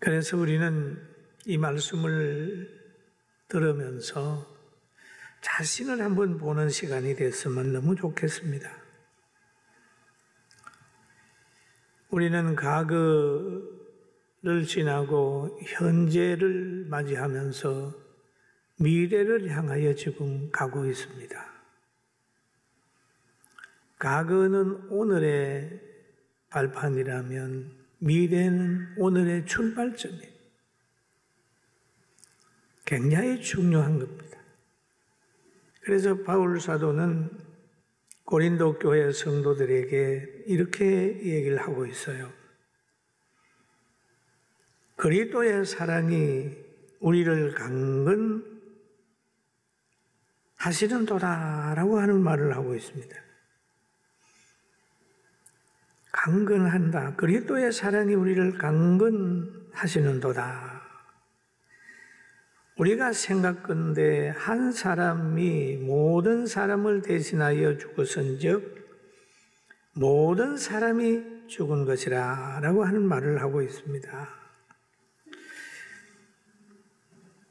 그래서 우리는 이 말씀을 들으면서 자신을 한번 보는 시간이 됐으면 너무 좋겠습니다. 우리는 과거를 지나고 현재를 맞이하면서 미래를 향하여 지금 가고 있습니다. 과거는 오늘의 발판이라면 미래는 오늘의 출발점이에요. 굉장히 중요한 겁니다. 그래서 바울 사도는 고린도 교회 성도들에게 이렇게 얘기를 하고 있어요. 그리스도의 사랑이 우리를 강건하시는도다라고 하는 말을 하고 있습니다. 강건한다. 그리스도의 사랑이 우리를 강건하시는도다. 우리가 생각건대 한 사람이 모든 사람을 대신하여 죽었은즉 모든 사람이 죽은 것이라 라고 하는 말을 하고 있습니다.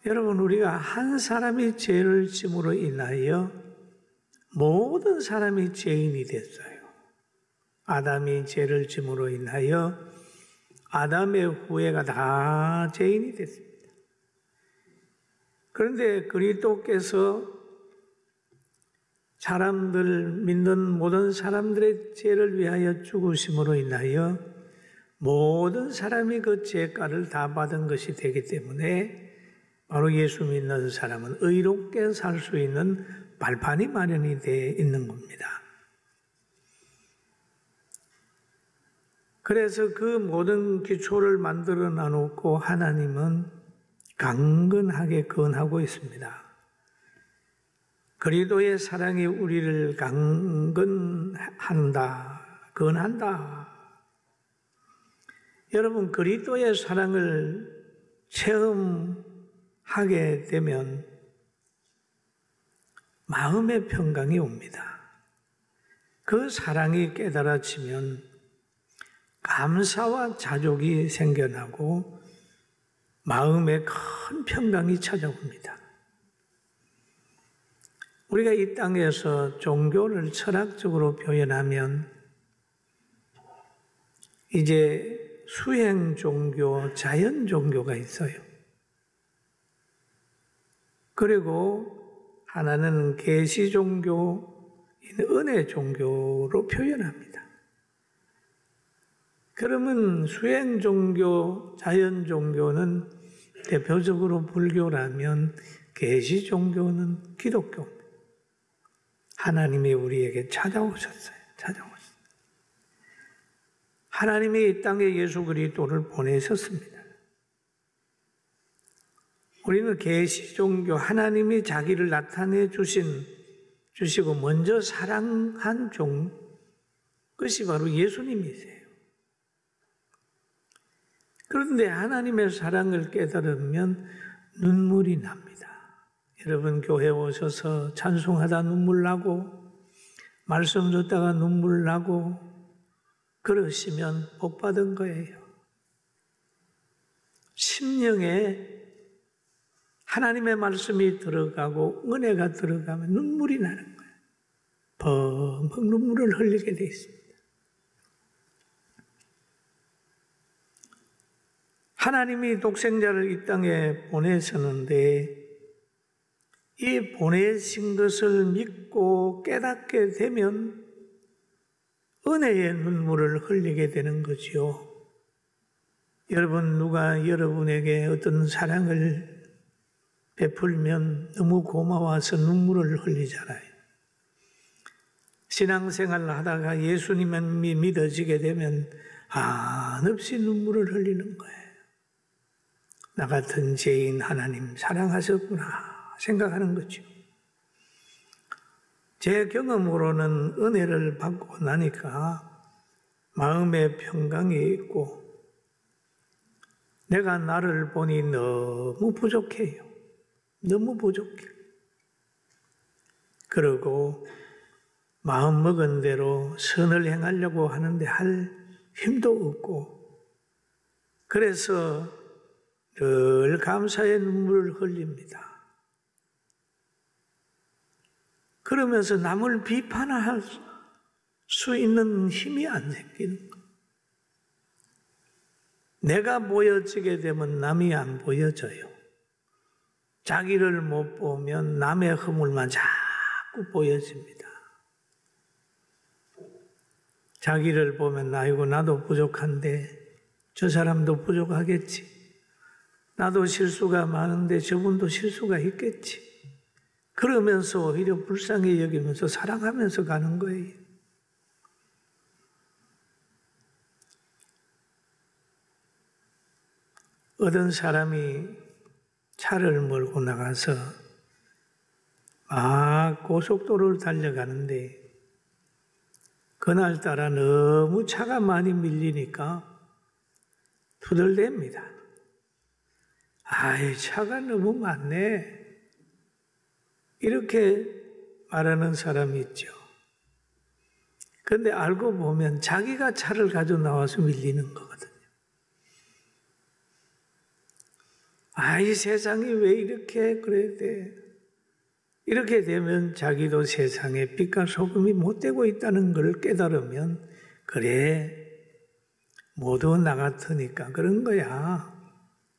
여러분, 우리가 한 사람이 죄를 짐으로 인하여 모든 사람이 죄인이 됐어요. 아담이 죄를 짐으로 인하여 아담의 후예가 다 죄인이 됐습니다. 그런데 그리스도께서 사람들, 믿는 모든 사람들의 죄를 위하여 죽으심으로 인하여 모든 사람이 그 죄가를 다 받은 것이 되기 때문에 바로 예수 믿는 사람은 의롭게 살 수 있는 발판이 마련이 되어 있는 겁니다. 그래서 그 모든 기초를 만들어 놔놓고 하나님은 강건하게 건하고 있습니다. 그리스도의 사랑이 우리를 강건한다, 건한다. 여러분, 그리스도의 사랑을 체험하게 되면 마음의 평강이 옵니다. 그 사랑이 깨달아지면 감사와 자족이 생겨나고 마음에 큰 평강이 찾아옵니다. 우리가 이 땅에서 종교를 철학적으로 표현하면 이제 수행 종교, 자연 종교가 있어요. 그리고 하나는 계시 종교, 은혜 종교로 표현합니다. 그러면 수행 종교, 자연 종교는 대표적으로 불교라면 계시 종교는 기독교. 하나님이 우리에게 찾아오셨어요. 하나님이 이 땅에 예수 그리스도를 보내셨습니다. 우리는 계시 종교, 하나님이 자기를 나타내 주시고 먼저 사랑한 그것이 바로 예수님이세요. 그런데 하나님의 사랑을 깨달으면 눈물이 납니다. 여러분, 교회 오셔서 찬송하다 눈물 나고 말씀 듣다가 눈물 나고 그러시면 복 받은 거예요. 심령에 하나님의 말씀이 들어가고 은혜가 들어가면 눈물이 나는 거예요. 펑펑 눈물을 흘리게 돼 있습니다. 하나님이 독생자를 이 땅에 보내셨는데 이 보내신 것을 믿고 깨닫게 되면 은혜의 눈물을 흘리게 되는 거지요. 여러분, 누가 여러분에게 어떤 사랑을 베풀면 너무 고마워서 눈물을 흘리잖아요. 신앙생활을 하다가 예수님이 믿어지게 되면 한없이 눈물을 흘리는 거예요. 나 같은 죄인 하나님 사랑하셨구나 생각하는 거죠. 제 경험으로는 은혜를 받고 나니까 마음의 평강이 있고 내가 나를 보니 너무 부족해요. 너무 부족해. 그리고 마음 먹은 대로 선을 행하려고 하는데 할 힘도 없고 그래서 늘 감사의 눈물을 흘립니다. 그러면서 남을 비판할 수 있는 힘이 안 생기는 거예요. 내가 보여지게 되면 남이 안 보여져요. 자기를 못 보면 남의 허물만 자꾸 보여집니다. 자기를 보면 아이고 나도 부족한데 저 사람도 부족하겠지. 나도 실수가 많은데 저분도 실수가 있겠지. 그러면서 오히려 불쌍히 여기면서 사랑하면서 가는 거예요. 어떤 사람이 차를 몰고 나가서 고속도로를 달려가는데 그날따라 너무 차가 많이 밀리니까 투덜댑니다. 차가 너무 많네. 이렇게 말하는 사람이 있죠. 그런데 알고 보면 자기가 차를 가지고 나와서 밀리는 거거든요. 이 세상이 왜 이렇게 그래야 돼? 이렇게 되면 자기도 세상에 빛과 소금이 못 되고 있다는 걸 깨달으면 그래, 모두 나 같으니까 그런 거야.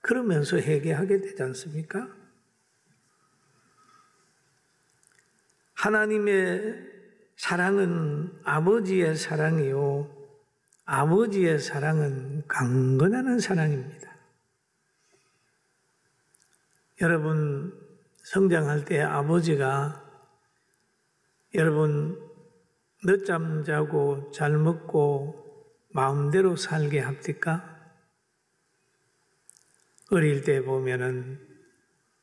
그러면서 회개하게 되지 않습니까? 하나님의 사랑은 아버지의 사랑이요. 아버지의 사랑은 강건하는 사랑입니다. 여러분 성장할 때 아버지가 여러분 늦잠 자고 잘 먹고 마음대로 살게 합니까? 어릴 때 보면은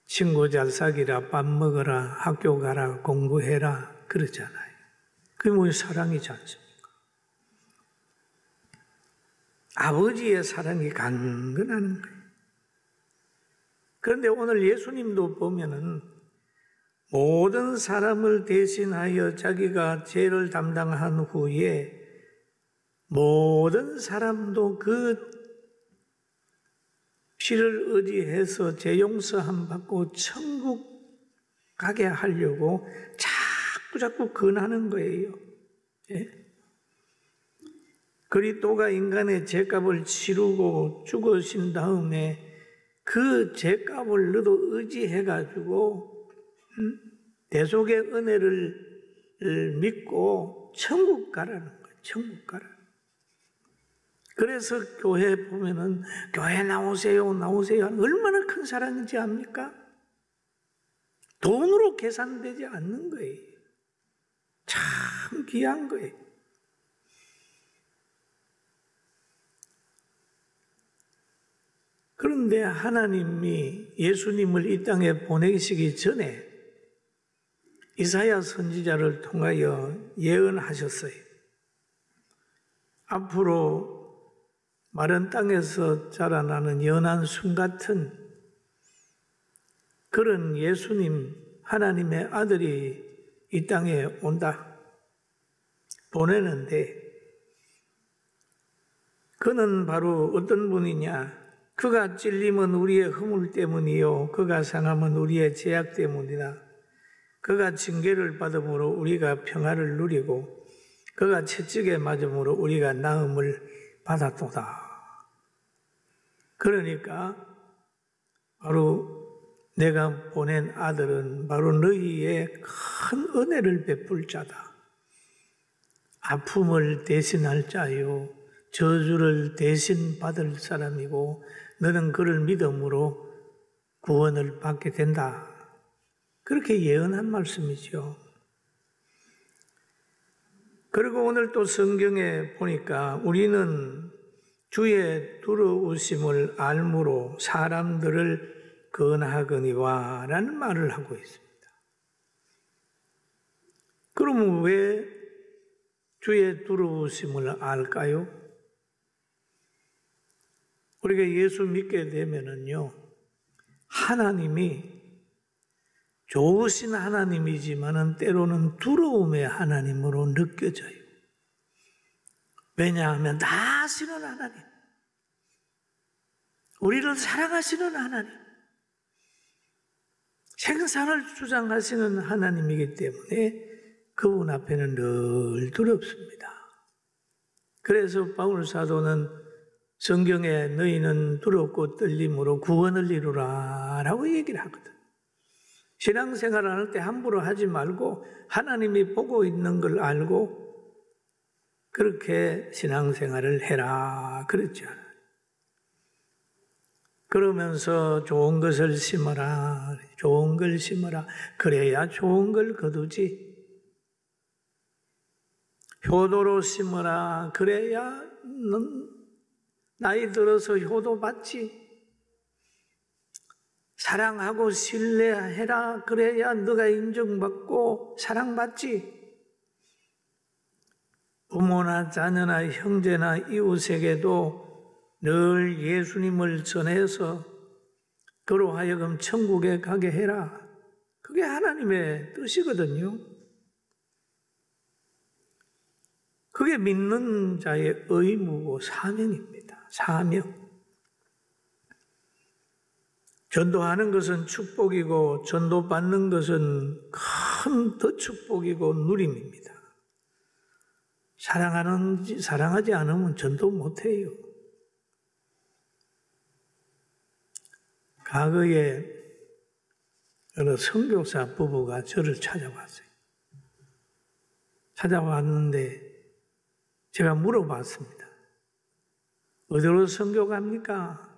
친구 잘 사귀라, 밥 먹어라, 학교 가라, 공부해라 그러잖아요. 그게 뭐 사랑이지 않습니까? 아버지의 사랑이 강건하는 거예요. 그런데 오늘 예수님도 보면은 모든 사람을 대신하여 자기가 죄를 담당한 후에 모든 사람도 그 피를 의지해서 죄 용서함 받고 천국 가게 하려고 자꾸 권하는 거예요. 예? 그리스도가 인간의 죄값을 치르고 죽으신 다음에 그 죄값을 너도 의지해가지고 대속의 은혜를 믿고 천국 가라는 거예요. 천국 가라. 그래서 교회 보면은 교회 나오세요 얼마나 큰 사랑인지 압니까? 돈으로 계산되지 않는 거예요. 참 귀한 거예요. 그런데 하나님이 예수님을 이 땅에 보내시기 전에 이사야 선지자를 통하여 예언하셨어요. 앞으로 마른 땅에서 자라나는 연한 순 같은 그런 예수님, 하나님의 아들이 이 땅에 온다. 보내는데 그는 바로 어떤 분이냐? 그가 찔림은 우리의 허물 때문이요 그가 상함은 우리의 죄악 때문이다. 그가 징계를 받음으로 우리가 평화를 누리고 그가 채찍에 맞음으로 우리가 나음을 받았도다. 그러니까 바로 내가 보낸 아들은 바로 너희의 큰 은혜를 베풀 자다. 아픔을 대신할 자요 저주를 대신 받을 사람이고 너는 그를 믿음으로 구원을 받게 된다. 그렇게 예언한 말씀이죠. 그리고 오늘 또 성경에 보니까 우리는 주의 두려우심을 알므로 사람들을 권하거니와 라는 말을 하고 있습니다. 그러면 왜 주의 두려우심을 알까요? 우리가 예수 믿게 되면은요, 하나님이 좋으신 하나님이지만은 때로는 두려움의 하나님으로 느껴져요. 왜냐하면 다 아시는 하나님. 우리를 사랑하시는 하나님, 생산을 주장하시는 하나님이기 때문에 그분 앞에는 늘 두렵습니다. 그래서 바울 사도는 성경에 너희는 두렵고 떨림으로 구원을 이루라 라고 얘기를 하거든. 신앙생활을 할 때 함부로 하지 말고 하나님이 보고 있는 걸 알고 그렇게 신앙생활을 해라 그랬죠. 그러면서 좋은 것을 심어라, 좋은 걸 심어라. 그래야 좋은 걸 거두지. 효도로 심어라. 그래야 나이 들어서 효도 받지. 사랑하고 신뢰해라. 그래야 너가 인정받고 사랑받지. 부모나 자녀나 형제나 이웃에게도 늘 예수님을 전해서 그로 하여금 천국에 가게 해라. 그게 하나님의 뜻이거든요. 그게 믿는 자의 의무고 사명입니다. 사명. 전도하는 것은 축복이고 전도받는 것은 큰 더 축복이고 누림입니다. 사랑하지 않으면 전도 못해요. 과거에 어느 선교사 부부가 저를 찾아왔어요. 찾아왔는데 제가 물어봤습니다. 어디로 선교 갑니까?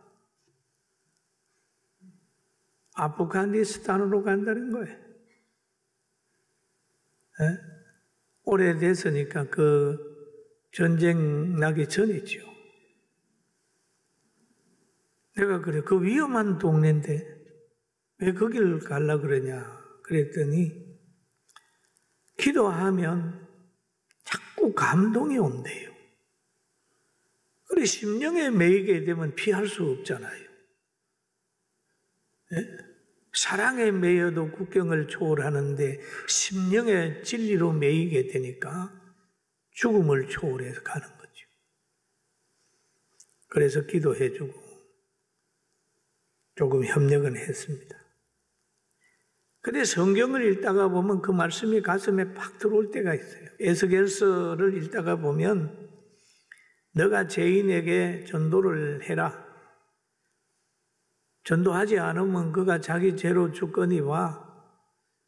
아프가니스탄으로 간다는 거예요. 네? 오래됐으니까 그 전쟁 나기 전이죠. 내가 그래, 그 위험한 동네인데 왜 거기를 가려고 그러냐 그랬더니 기도하면 자꾸 감동이 온대요. 그래 심령에 매이게 되면 피할 수 없잖아요. 네? 사랑에 매여도 국경을 초월하는데 심령의 진리로 매이게 되니까 죽음을 초월해서 가는 거죠. 그래서 기도해주고 조금 협력은 했습니다. 근데 성경을 읽다가 보면 그 말씀이 가슴에 팍 들어올 때가 있어요. 에스겔서를 읽다가 보면 너가 죄인에게 전도를 해라. 전도하지 않으면 그가 자기 죄로 죽거니와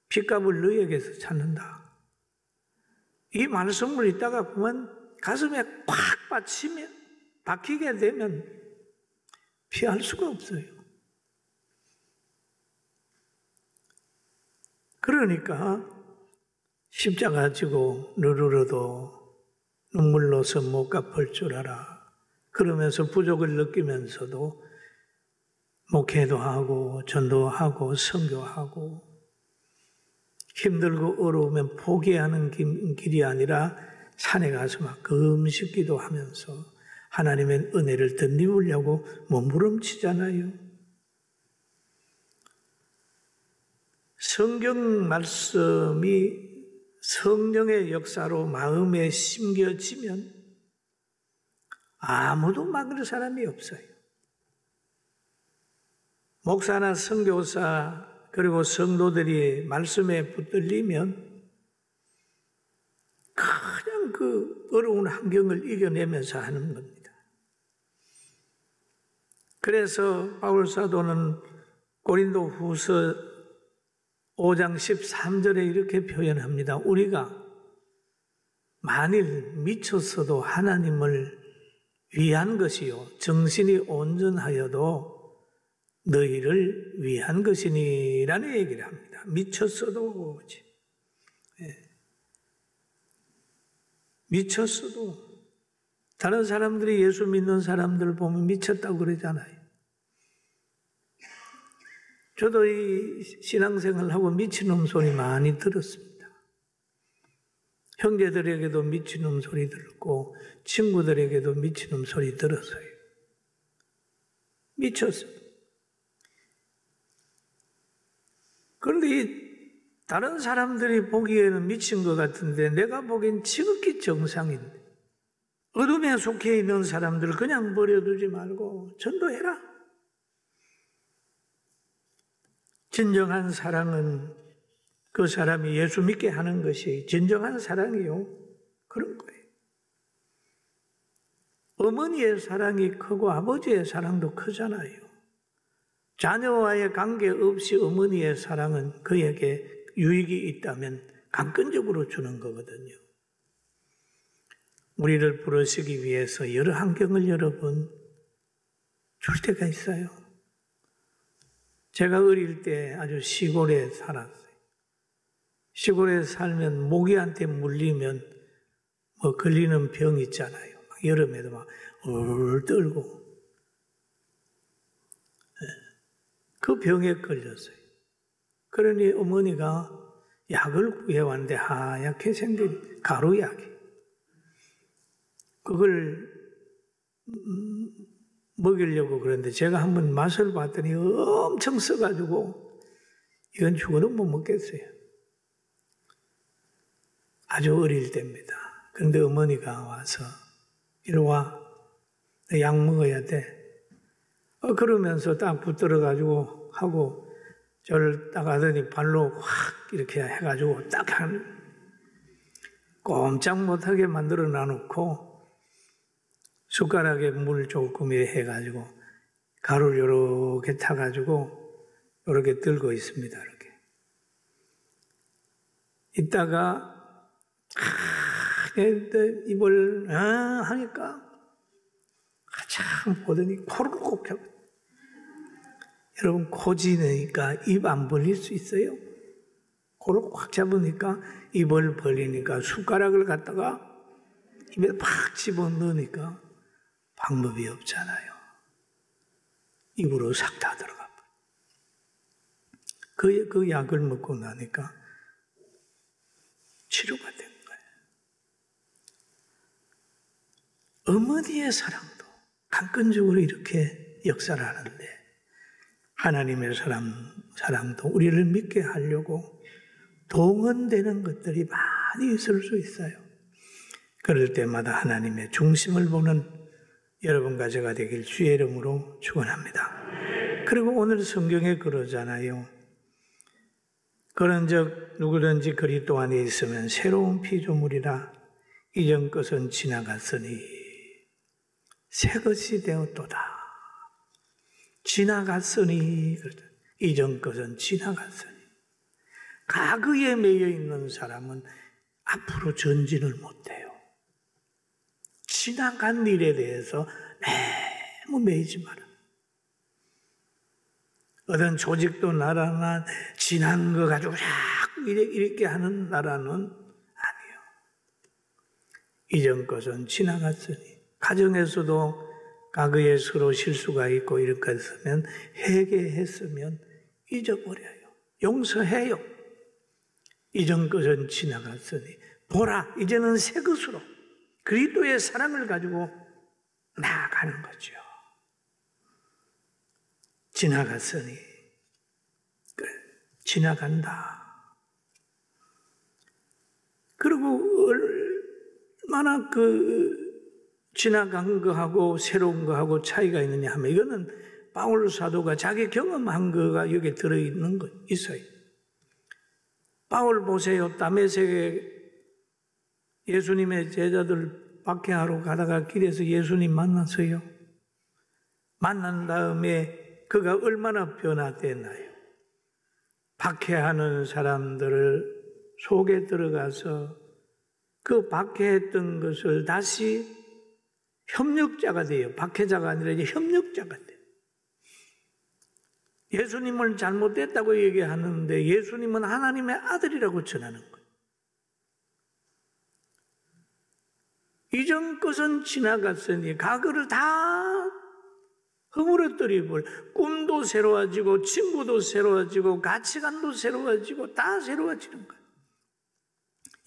핏값을 너희에게서 찾는다. 이 말씀을 읽다가 보면 가슴에 꽉 박히게 되면 피할 수가 없어요. 그러니까 십자가 지고 누르러도 눈물로서 못 갚을 줄 알아. 그러면서 부족을 느끼면서도 목회도 하고 전도하고 선교하고 힘들고 어려우면 포기하는 길이 아니라 산에 가서 막 금식 기도하면서 하나님의 은혜를 덧입으려고 몸부림치잖아요. 성경 말씀이 성령의 역사로 마음에 심겨지면 아무도 막을 사람이 없어요. 목사나 선교사 그리고 성도들이 말씀에 붙들리면 그냥 그 어려운 환경을 이겨내면서 하는 겁니다. 그래서 바울 사도는 고린도 후서 5장 13절에 이렇게 표현합니다. 우리가 만일 미쳤어도 하나님을 위한 것이요 정신이 온전하여도 너희를 위한 것이니라는 얘기를 합니다. 미쳤어도 미쳤어도 다른 사람들이 예수 믿는 사람들 보면 미쳤다고 그러잖아요. 저도 이 신앙생활하고 미친놈 소리 많이 들었습니다. 형제들에게도 미친놈 소리 들었고 친구들에게도 미친놈 소리 들었어요. 미쳤어. 그런데 이 다른 사람들이 보기에는 미친 것 같은데 내가 보기엔 지극히 정상인데 어둠에 속해 있는 사람들을 그냥 버려두지 말고 전도해라. 진정한 사랑은 그 사람이 예수 믿게 하는 것이 진정한 사랑이요. 그런 거예요. 어머니의 사랑이 크고 아버지의 사랑도 크잖아요. 자녀와의 관계없이 어머니의 사랑은 그에게 유익이 있다면 강권적으로 주는 거거든요. 우리를 부르시기 위해서 여러 환경을 여러분 줄 때가 있어요. 제가 어릴 때 아주 시골에 살았어요. 시골에 살면 모기한테 물리면 뭐 걸리는 병 있잖아요. 여름에도 막 떨고 그 병에 걸렸어요. 그러니 어머니가 약을 구해왔는데 하얗게 생긴 가루약이 그걸 먹이려고 그랬는데 제가 한번 맛을 봤더니 엄청 써가지고 이건 죽어도 못 먹겠어요. 아주 어릴 때입니다. 그런데 어머니가 와서 이리 와, 약 먹어야 돼. 그러면서 딱 붙들어가지고 하고 저를 딱 하더니 발로 확 이렇게 해가지고 딱 꼼짝 못하게 만들어 놔놓고 숟가락에 물 조금 해가지고 가루를 이렇게 타가지고 이렇게 들고 있습니다. 이렇게. 이따가 입을 하니까 참 보더니 코를 꼭 펴고 여러분 코 지니까 입 안 벌릴 수 있어요? 코를 꽉 잡으니까 입을 벌리니까 숟가락을 갖다가 입에 팍 집어넣으니까 방법이 없잖아요. 입으로 싹 다 들어가 버려요. 그 약을 먹고 나니까 치료가 된 거예요. 어머니의 사랑도 강권적으로 이렇게 역사를 하는데 하나님의 사랑도 우리를 믿게 하려고 동원되는 것들이 많이 있을 수 있어요. 그럴 때마다 하나님의 중심을 보는 여러분과 제가 되길 주의 이름으로 축원합니다. 그리고 오늘 성경에 그러잖아요. 그런즉 누구든지 그리스도 안에 있으면 새로운 피조물이라 이전 것은 지나갔으니 새 것이 되었도다. 지나갔으니 이전 것은 지나갔으니 과거에 매여 있는 사람은 앞으로 전진을 못해요. 지나간 일에 대해서 너무 매이지 마라. 어떤 조직도 나라나 지난 거 가지고 자꾸 이렇게 하는 나라는 아니에요. 이전 것은 지나갔으니 가정에서도 과거에 서로 실수가 있고 이렇게 했으면 회개했으면 잊어버려요. 용서해요. 이전 것은 지나갔으니 보라 이제는 새 것으로 그리스도의 사랑을 가지고 나아가는 거죠. 지나갔으니 그래, 지나간다. 그리고 얼마나 지나간 거하고 새로운 거하고 차이가 있느냐 하면 이거는 바울 사도가 자기 경험한 거가 여기에 들어있는 거 있어요. 바울 보세요. 다메섹에 예수님의 제자들 박해하러 가다가 길에서 예수님 만났어요. 만난 다음에 그가 얼마나 변화됐나요? 박해하는 사람들을 속에 들어가서 그 박해했던 것을 다시 협력자가 돼요. 박해자가 아니라 이제 협력자가 돼요. 예수님을 잘못됐다고 얘기하는데 예수님은 하나님의 아들이라고 전하는 거예요. 이전 것은 지나갔으니 과거를 다 허물어뜨리고 꿈도 새로워지고 친구도 새로워지고 가치관도 새로워지고 다 새로워지는 거예요.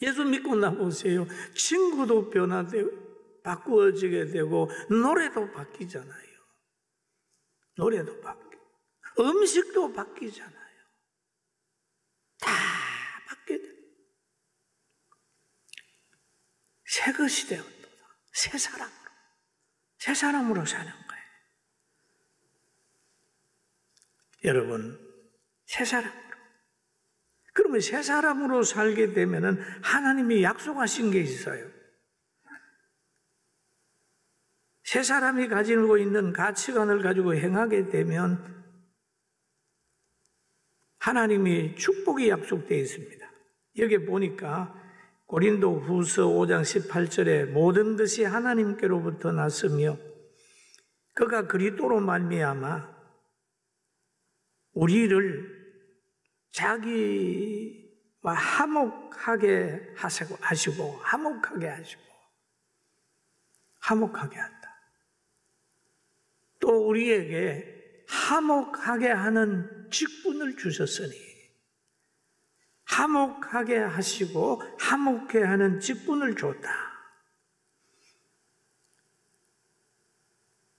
예수 믿고 나보세요. 친구도 변화되고 바꾸어지게 되고 노래도 바뀌잖아요. 노래도 바뀌고 음식도 바뀌잖아요. 다 바뀌게 돼요. 새 것이 되었도다. 새 사람으로 사는 거예요. 여러분, 새 사람으로. 그러면 새 사람으로 살게 되면은 하나님이 약속하신 게 있어요. 새 사람이 가지고 있는 가치관을 가지고 행하게 되면 하나님이 축복이 약속되어 있습니다. 여기 보니까 고린도 후서 5장 18절에 모든 것이 하나님께로부터 났으며 그가 그리스도로 말미암아 우리를 자기와 화목하게 하시고 화목하게 한다. 또 우리에게 화목하게 하는 직분을 주셨으니 화목하게 하시고 화목해 하는 직분을 줬다.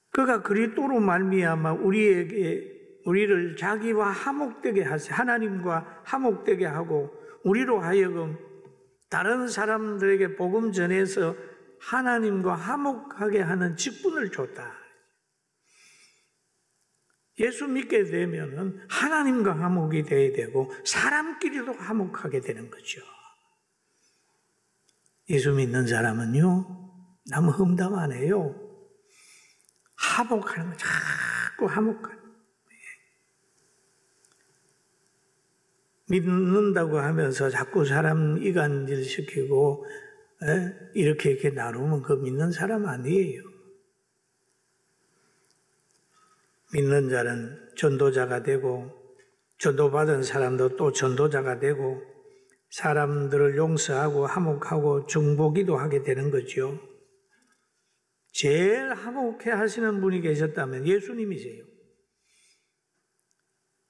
그가 그리스도로 말미암아 우리를 자기와 화목되게 하시, 하나님과 화목되게 하고 우리로 하여금 다른 사람들에게 복음 전해서 하나님과 화목하게 하는 직분을 줬다. 예수 믿게 되면은 하나님과 화목이 되어야 되고 사람끼리도 화목하게 되는 거죠. 예수 믿는 사람은요, 너무 험담 안 해요. 화목하는 거, 자꾸 화목하는 거. 믿는다고 하면서 자꾸 사람 이간질 시키고 이렇게 나누면 그 믿는 사람 아니에요. 믿는 자는 전도자가 되고 전도받은 사람도 또 전도자가 되고 사람들을 용서하고 화목하고 중보기도 하게 되는 거죠. 제일 화목해 하시는 분이 계셨다면 예수님이세요.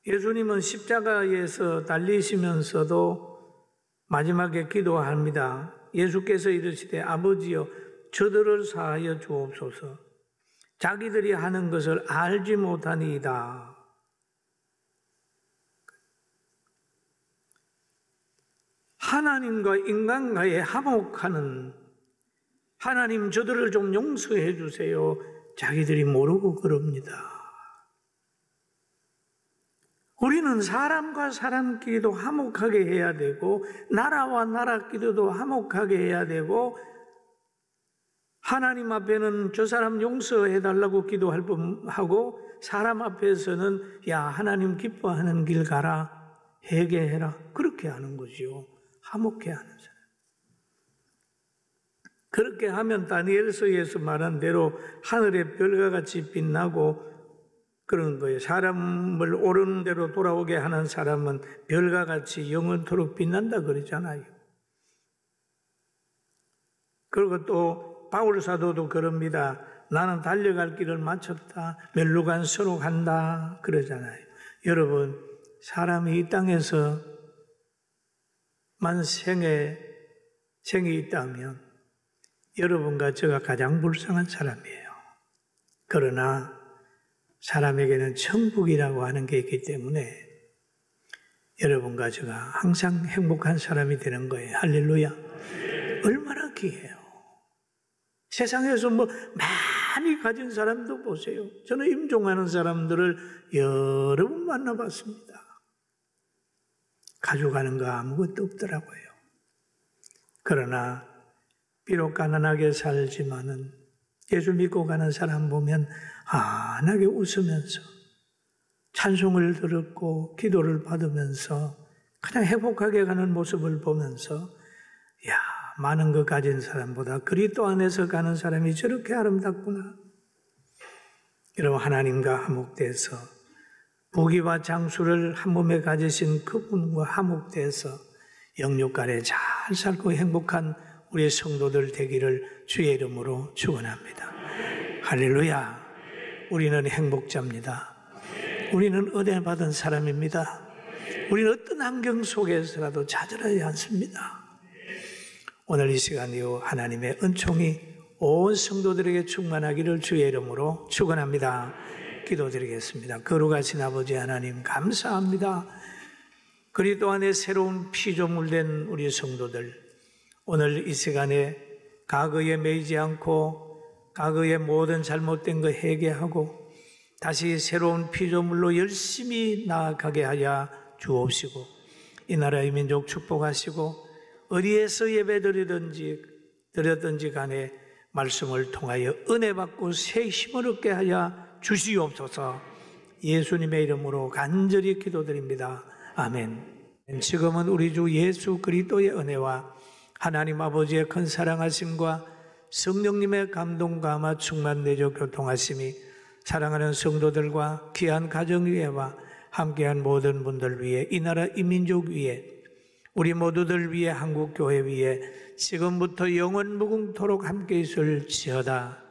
예수님은 십자가에서 달리시면서도 마지막에 기도합니다. 예수께서 이르시되 아버지여 저들을 사하여 주옵소서. 자기들이 하는 것을 알지 못하니이다. 하나님과 인간과의 화목하는, 하나님 저들을 좀 용서해 주세요. 자기들이 모르고 그럽니다. 우리는 사람과 사람끼리도 화목하게 해야 되고 나라와 나라끼리도 화목하게 해야 되고 하나님 앞에는 저 사람 용서해 달라고 기도할 뻔하고 사람 앞에서는 야 하나님 기뻐하는 길 가라 회개해라 그렇게 하는 거지요. 화목해 하는 사람. 그렇게 하면 다니엘서에서 말한 대로 하늘의 별과 같이 빛나고 그런 거예요. 사람을 옳은 대로 돌아오게 하는 사람은 별과 같이 영원토록 빛난다 그러잖아요. 그리고 또 바울 사도도 그럽니다. 나는 달려갈 길을 마쳤다. 멸루간서로 간다 그러잖아요. 여러분 사람이 이 땅에서만 생이 있다면 여러분과 제가 가장 불쌍한 사람이에요. 그러나 사람에게는 천국이라고 하는 게 있기 때문에 여러분과 제가 항상 행복한 사람이 되는 거예요. 할렐루야. 얼마나 귀해요. 세상에서 많이 가진 사람도 보세요. 저는 임종하는 사람들을 여러 번 만나봤습니다. 가져가는 거 아무것도 없더라고요. 그러나 비록 가난하게 살지만은 예수 믿고 가는 사람 보면 환하게 웃으면서 찬송을 들었고 기도를 받으면서 그냥 행복하게 가는 모습을 보면서 야 많은 것 가진 사람보다 그리스도 안에서 가는 사람이 저렇게 아름답구나. 여러분 하나님과 화목돼서 부귀와 장수를 한 몸에 가지신 그분과 화목돼서 영육간에 잘 살고 행복한 우리 성도들 되기를 주의 이름으로 축원합니다. 할렐루야. 우리는 행복자입니다. 우리는 은혜 받은 사람입니다. 우리는 어떤 환경 속에서라도 좌절하지 않습니다. 오늘 이 시간이요 하나님의 은총이 온 성도들에게 충만하기를 주의 이름으로 축원합니다. 기도드리겠습니다. 거룩하신 아버지 하나님 감사합니다. 그리스도 안에 새로운 피조물된 우리 성도들 오늘 이 시간에 과거에 매이지 않고 과거의 모든 잘못된 거 회개하고 다시 새로운 피조물로 열심히 나아가게 하여 주옵시고 이 나라의 민족 축복하시고 어디에서 드렸든지 간에 말씀을 통하여 은혜 받고 새 힘을 얻게 하여 주시옵소서. 예수님의 이름으로 간절히 기도드립니다. 아멘. 지금은 우리 주 예수 그리스도의 은혜와 하나님 아버지의 큰 사랑하심과 성령님의 감동 감화 충만 내적 교통하심이 사랑하는 성도들과 귀한 가정위에와 함께한 모든 분들 위해 이 나라 이 민족 위에 우리 모두들 위해 한국교회 위에 지금부터 영원 무궁토록 함께 있을지어다.